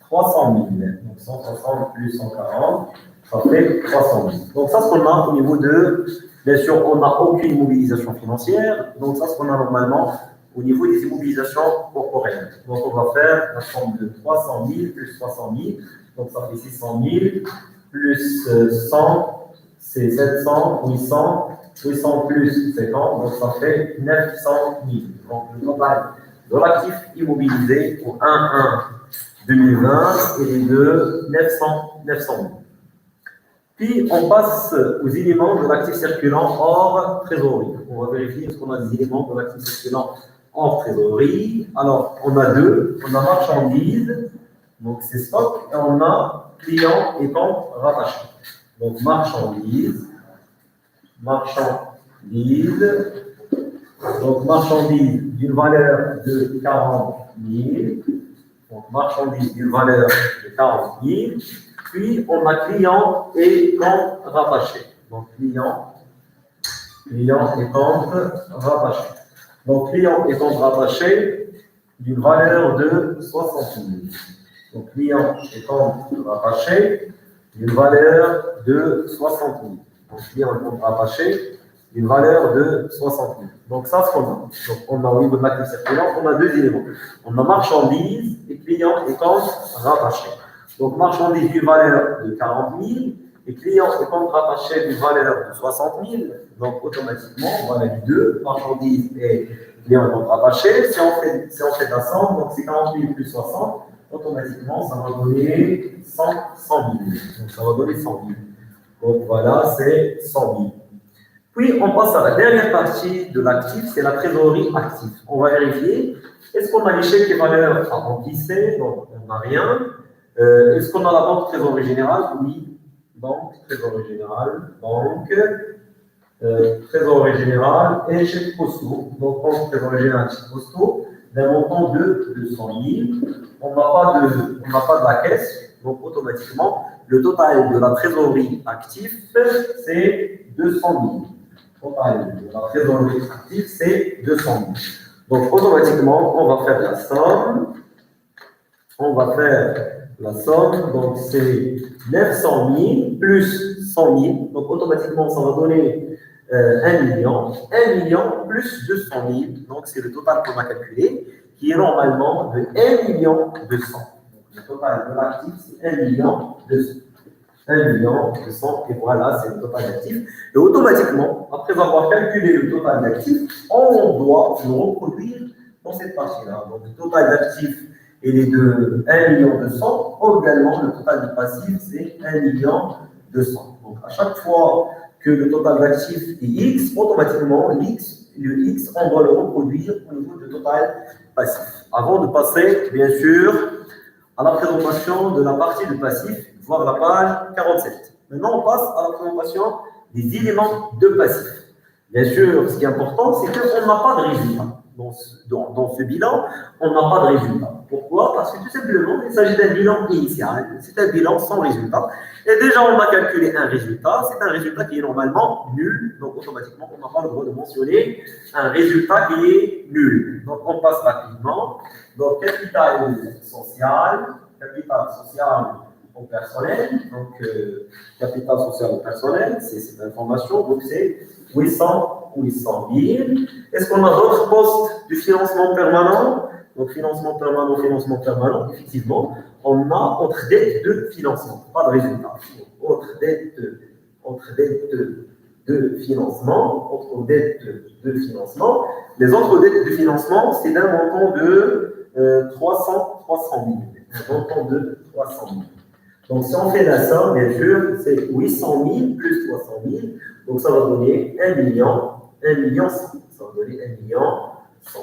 300 000. Donc, 160 plus 140, ça fait 300 000. Donc, ça, ce qu'on a au niveau de... Bien sûr, on n'a aucune immobilisation financière. Donc, ça, ce qu'on a normalement au niveau des immobilisations corporelles. Donc, on va faire la somme de 300 000 plus 300 000. Donc, ça fait 600 000 plus 100, c'est 700, 800, 800 plus 50. Donc, ça fait 900 000. Donc, le total de l'actif immobilisé pour 1-1-2020 est de 900 000. Puis, on passe aux éléments de l'actif circulant hors trésorerie. On va vérifier est-ce qu'on a des éléments de l'actif circulant hors trésorerie. Alors, on a 2. On a marchandises, donc c'est stock, et on a clients et comptes rattachés. Donc, marchandises. Donc, marchandises d'une valeur de 40 000. Donc, marchandises d'une valeur de 40 000. Puis, on a clients et comptes rattachés. Donc, clients et comptes rattachés. Donc, clients et comptes rattachés d'une valeur de 60 000. Donc, clients et comptes rattachés d'une valeur de 60 000. Donc, clients et comptes rattachés d'une valeur de 60 000. Donc, ça, ce qu'on a. Donc, on a au niveau de l'actif circulant, on a 2 éléments. On a marchandises et clients et comptes rattachés. Donc, marchandises d'une valeur de 40 000 et clients et comptes rattachés d'une valeur de 60 000. Donc, automatiquement, on va mettre 2 marchandises et clients et comptes rattachés. Si on fait la somme, donc c'est 40 000 plus 60, automatiquement, ça va donner 100 000. Donc, ça va donner 100 000. Donc, voilà, c'est 100 000. Puis, on passe à la dernière partie de l'actif, c'est la trésorerie active. On va vérifier, est-ce qu'on a les chèques et valeurs à remplissez? Donc, on n'a rien. Est-ce qu'on a la banque trésorerie générale? Oui. Banque trésorerie générale. Banque trésorerie générale et chèques postaux. Donc, banque trésorerie générale, chèques postaux, d'un montant de 200 000. On n'a pas de la caisse, donc automatiquement, le total de la trésorerie active, c'est 200 000. Total de la trésorerie active, c'est 200 000. Donc, automatiquement, on va faire la somme. Donc c'est 900 000 plus 100 000. Donc, automatiquement, ça va donner 1 million. 1 million plus 200 000. Donc, c'est le total qu'on a calculé, qui est normalement de 1 million 200. Donc, le total de l'actif, c'est 1 million 200. 1 million 200, et voilà, c'est le total d'actifs. Et automatiquement, après avoir calculé le total d'actifs, on doit le reproduire dans cette partie-là. Donc, le total d'actifs, il est de 1 million 200. Également, le total du passif, c'est 1 million 200. Donc, à chaque fois que le total d'actifs est X, automatiquement, le X, on doit le reproduire au niveau du total passif. Avant de passer, bien sûr, à la présentation de la partie du passif, voir la page 47. Maintenant, on passe à la présentation des éléments de passif. Bien sûr, ce qui est important, c'est qu'on n'a pas de résultat. Dans ce bilan, on n'a pas de résultat. Pourquoi? Parce que tout simplement, il s'agit d'un bilan initial. C'est un bilan sans résultat. Et déjà, on a calculé un résultat. C'est un résultat qui est normalement nul. Donc, automatiquement, on n'a pas le droit de mentionner un résultat qui est nul. Donc, on passe rapidement. Donc, capital social au personnel. Donc, capital social au personnel, c'est cette information. Donc, c'est 800 000. Est-ce qu'on a d'autres postes du financement permanent? Donc, financement permanent, effectivement, on a autre dette de financement, pas de résultat. Autre dette de financement, Les autres dettes de financement, c'est d'un montant de 300 000. Un montant de 300 000. Donc, si on fait la somme, bien sûr, c'est 800 000 plus 300 000. Donc, ça va donner 1 million 100. Ça va donner 1 million 100.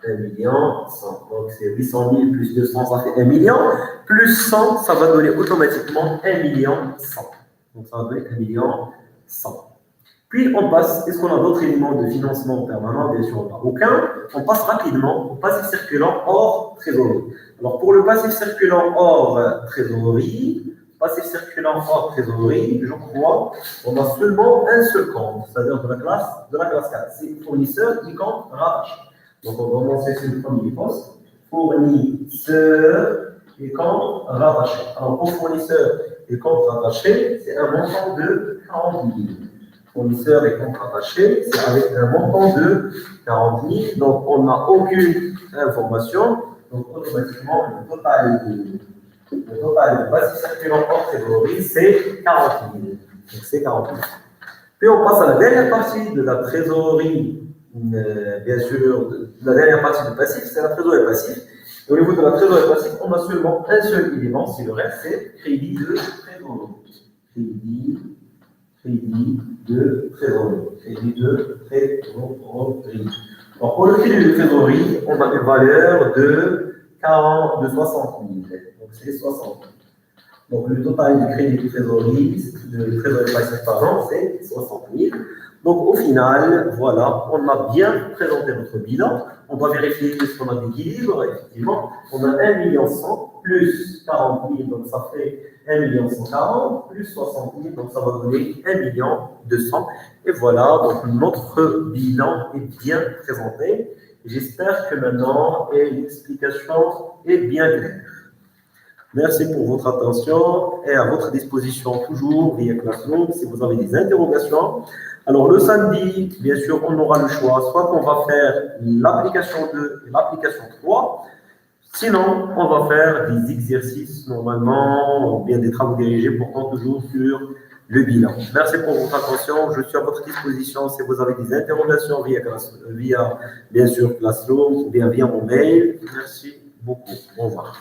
1 million 100. Donc, c'est 800 000 plus 200, ça fait 1 million. Plus 100, ça va donner automatiquement 1 million 100. Donc, ça va donner 1 million 100. Puis, on passe, est-ce qu'on a d'autres éléments de financement permanent? Bien sûr, on n'a aucun. On passe rapidement au passif circulant hors trésorerie. Alors, pour le passif circulant hors trésorerie, je crois, on a seulement un seul compte, c'est-à-dire de la classe 4. C'est fournisseur qui compte rattaché. Donc, on va commencer sur le premier poste. Fournisseur et compte rattaché. Alors, pour fournisseur et compte rattaché, c'est un montant de 40 000. Fournisseur et compte rattaché, c'est avec un montant de 40 000. Donc, on n'a aucune information. Donc, automatiquement, le total de passif circulant hors trésorerie, c'est 40 000. Donc, c'est 40 000. Puis, on passe à la dernière partie de la trésorerie, bien sûr, la dernière partie du passif, c'est la trésorerie passive. Et au niveau de la trésorerie passive, on a seulement un seul élément, si le reste, c'est crédit de trésorerie. Crédit de trésorerie. Donc, pour le crédit de trésorerie, on a une valeur de 60 000. Donc, c'est 60 000. Donc, le total du crédit de trésorerie, passif par an, c'est 60 000. Donc, au final, voilà, on a bien présenté notre bilan. On doit vérifier ce qu'on a d'équilibre. Effectivement, on a 1 million 100 plus 40 000, donc ça fait 1 million 140 plus 60 000, donc ça va donner 1 million 200. Et voilà, donc notre bilan est bien présenté. J'espère que maintenant, l'explication est bien claire. Merci pour votre attention et à votre disposition toujours via Classroom si vous avez des interrogations. Alors, le samedi, bien sûr, on aura le choix, soit qu'on va faire l'application 2 et l'application 3, sinon, on va faire des exercices normalement, ou bien des travaux dirigés portant toujours sur le bilan. Merci pour votre attention. Je suis à votre disposition si vous avez des interrogations via bien sûr, Classroom ou bien via mon mail. Merci beaucoup. Au revoir.